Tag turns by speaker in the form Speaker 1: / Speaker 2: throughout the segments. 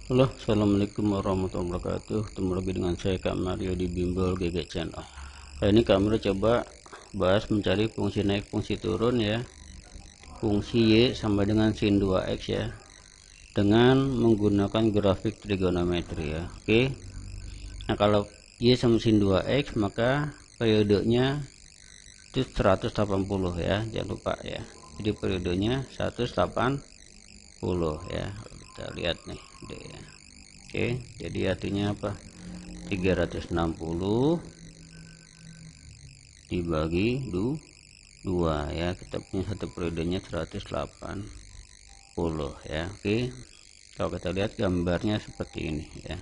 Speaker 1: Halo, assalamualaikum warahmatullahi wabarakatuh. Ketemu lagi dengan saya Kak Mario di Bimbel GG Channel. Kali ini Kak Mario coba bahas mencari fungsi naik, fungsi turun ya, fungsi Y sama dengan sin 2x ya, dengan menggunakan grafik trigonometri ya. Oke. Nah, kalau Y sama sin 2x maka periodenya itu 180 ya, jangan lupa ya. Jadi periodenya 180 ya. Kita lihat nih deh ya. Oke, jadi artinya apa? 360 dibagi 2 ya, kita punya satu periodenya 180 ya. Oke, kalau kita lihat gambarnya seperti ini ya.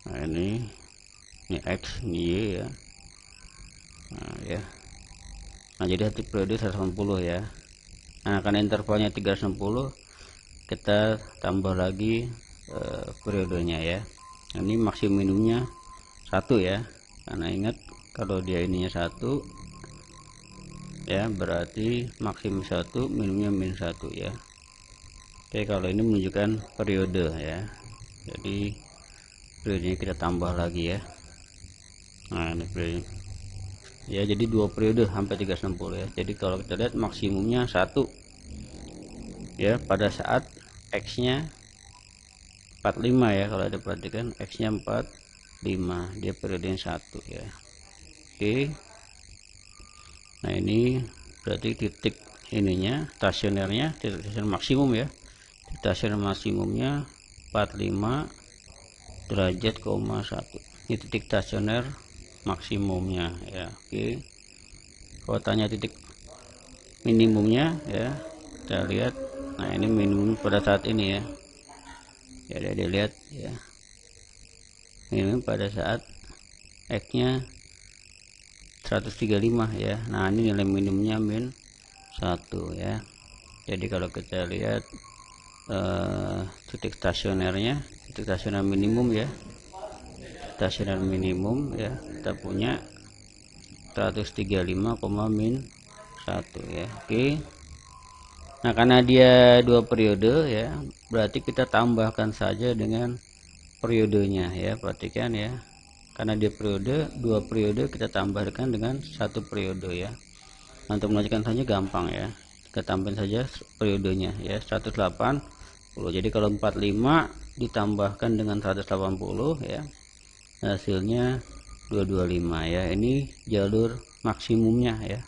Speaker 1: Nah, ini X, ini Y ya. Nah, ya. Nah, jadi satu periode 180 ya. Nah, karena intervalnya 360, kita tambah lagi periodenya ya. Ini maksimum minimumnya 1 ya, karena ingat kalau dia ininya 1 ya, berarti maksimum 1, minimumnya min 1 ya. Oke, kalau ini menunjukkan periode ya, jadi periodenya kita tambah lagi ya. Nah, ini periode ya, jadi 2 periode sampai 360 ya. Jadi kalau kita lihat maksimumnya 1 ya, pada saat X nya 45 ya, kalau ada perhatikan X nya 45, dia periodenya 1 ya. Oke, nah ini berarti titik ininya stasionernya, titik stasioner maksimum ya, stasioner maksimumnya 45 derajat, 1 ini titik stasioner maksimumnya ya. Oke, kalau tanya titik minimumnya ya, kita lihat. Nah, ini minimum pada saat ini ya. Ya, dilihat ya, minimum pada saat X nya 135 ya. Nah, ini nilai minimumnya min 1 ya. Jadi kalau kita lihat titik stasionernya, titik stasioner minimum ya, stasioner minimum ya, kita punya 135, min 1 ya. Oke, nah karena dia 2 periode ya, berarti kita tambahkan saja dengan periodenya ya. Perhatikan ya, karena dia periode, 2 periode, kita tambahkan dengan 1 periode ya. Nah, untuk menunjukkan saja gampang ya, kita tambahin saja periodenya ya, 180. Jadi kalau 45 ditambahkan dengan 180 ya, hasilnya 225 ya. Ini jalur maksimumnya ya,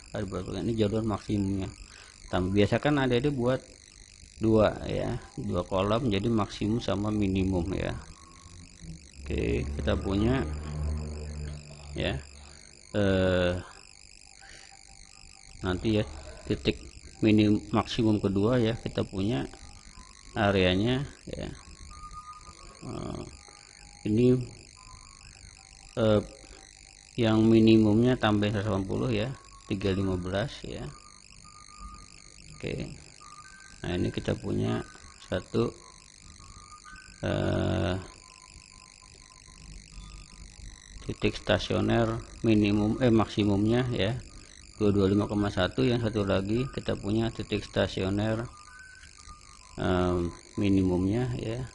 Speaker 1: ini jalur maksimumnya. Biasakan ada itu buat 2 ya, 2 kolom, jadi maksimum sama minimum ya. Oke, kita punya ya nanti ya, titik minim maksimum kedua ya, kita punya areanya ya. Ini yang minimumnya tambah 180 ya, 315 ya. Oke, nah ini kita punya satu titik stasioner minimum maksimumnya ya, 225,1. Yang satu lagi kita punya titik stasioner minimumnya ya,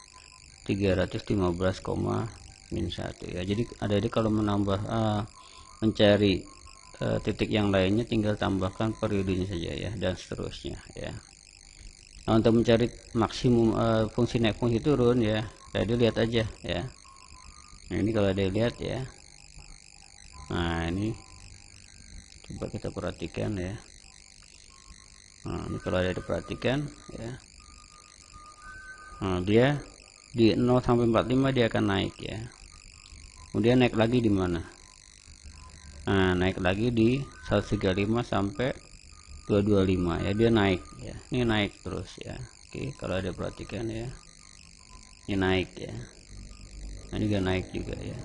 Speaker 1: 315, min 1 ya. Jadi adik-adik kalau menambah mencari titik yang lainnya, tinggal tambahkan periodenya saja ya, dan seterusnya ya. Nah, untuk mencari maksimum fungsi naik, fungsi turun ya, jadi lihat aja ya. Nah, ini kalau ada lihat ya, nah ini coba kita perhatikan ya. Nah, ini kalau ada diperhatikan ya, nah dia di 0 sampai 45 dia akan naik ya. Kemudian naik lagi di mana? Nah, naik lagi di 135 sampai 225 ya, dia naik ya. Ini naik terus ya. Oke, kalau ada perhatikan ya, ini naik ya. Nah, ini juga naik juga ya.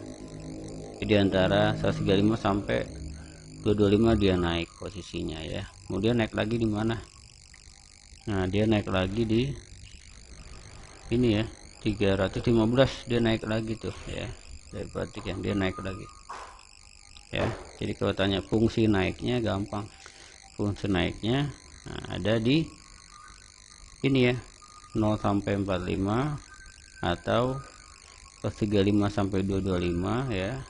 Speaker 1: Jadi antara 135 sampai 225 dia naik posisinya ya. Kemudian naik lagi di mana? Nah, dia naik lagi di ini ya, 315 dia naik lagi tuh ya. Dari perhatikan dia naik lagi ya. Jadi kalau tanya fungsi naiknya, gampang. Fungsi naiknya ada di ini ya, 0 sampai 45 atau 135 sampai 225 ya.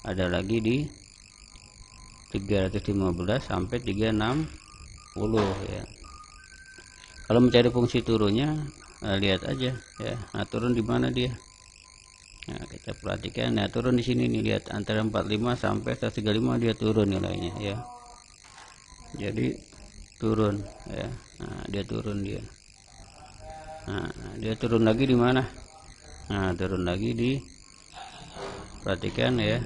Speaker 1: Ada lagi di 315 sampai 360 ya. Kalau mencari fungsi turunnya, lihat aja ya. Nah, turun di mana dia? Nah, kita perhatikan. Nah, turun di sini nih, lihat antara 45 sampai 135 dia turun nilainya ya. Jadi turun ya. Nah, dia turun dia. Nah, dia turun lagi di mana? Nah, turun lagi di, perhatikan ya.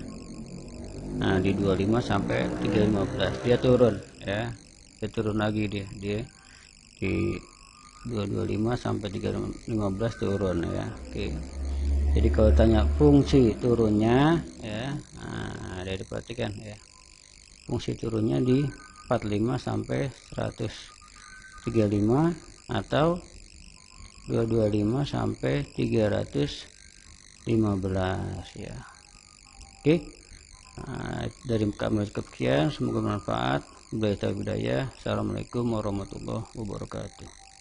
Speaker 1: Nah, di 25 sampai 315 dia turun ya. Dia turun lagi dia di 225 sampai 315 turun ya. Oke. Jadi kalau tanya fungsi turunnya ya, nah, ada diperhatikan ya. Fungsi turunnya di 45 sampai 135 atau 225 sampai 315 ya. Oke. Nah, dari kami sekian, semoga bermanfaat. Assalamualaikum warahmatullahi wabarakatuh.